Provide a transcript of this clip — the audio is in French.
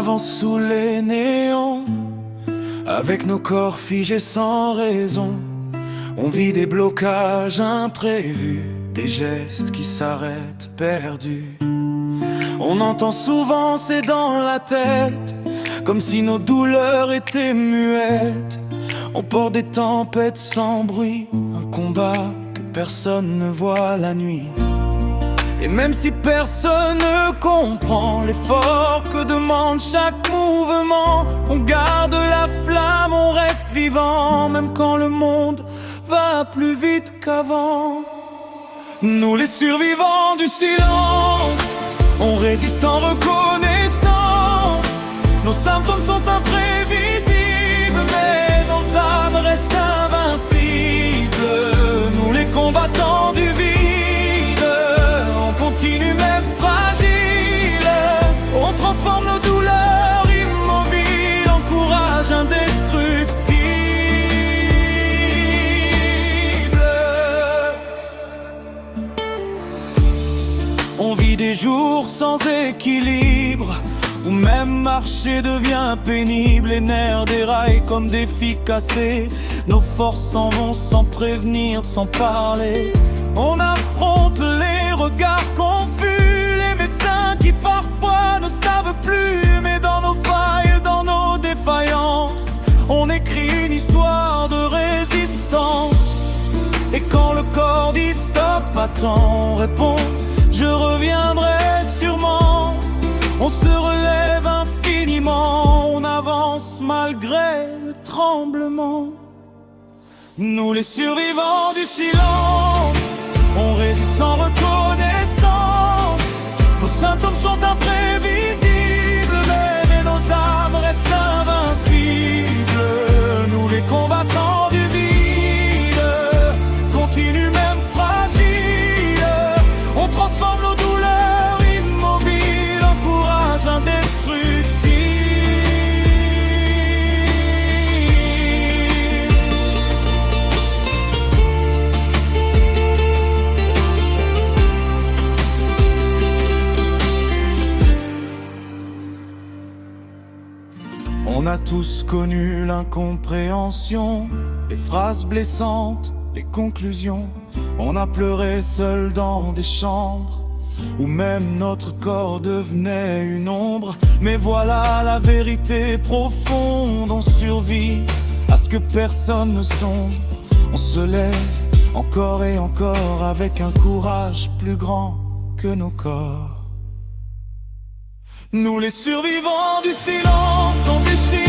avance sous les néons, avec nos corps figés sans raison. On vit des blocages imprévus, des gestes qui s'arrêtent perdus. On entend souvent c'est dans la tête, comme si nos douleurs étaient muettes. On porte des tempêtes sans bruit, un combat que personne ne voit la nuit. Et même si personne ne comprend l'effort que demande chaque mouvement, on garde la flamme, on reste vivant, même quand le monde va plus vite qu'avant. Nous les survivants du silence, on résiste en reconnaissance. Nos symptômes sont imprévisibles, mais nos âmes restent invincibles. Nous les combattants du vide, on continue même fragile. On transforme nos douleurs immobiles en courage indestructible. On vit des jours sans équilibre, où même marcher devient pénible. Les nerfs déraillent comme des fils cassés. Nos forces s'en vont sans prévenir, sans parler. On affronte les regards confus, les médecins qui parfois ne savent plus. Mais dans nos failles, dans nos défaillances, on écrit une histoire de résistance. Et quand le corps dit stop, attends, on répond je reviendrai sûrement. On se relève infiniment, on avance malgré le tremblement. Nous les survivants du silence, on résiste sans reconnaissance. Nos symptômes sont imprévisibles, mais nos âmes restent invincibles. Nous les combattants du vide, continuent même fragiles. On transforme nos douleurs immobiles en courage indestructible. On a tous connu l'incompréhension, les phrases blessantes, les conclusions. On a pleuré seul dans des chambres, où même notre corps devenait une ombre. Mais voilà la vérité profonde, on survit à ce que personne ne sonde. On se lève encore et encore avec un courage plus grand que nos corps. Nous les survivants du silence, on déchire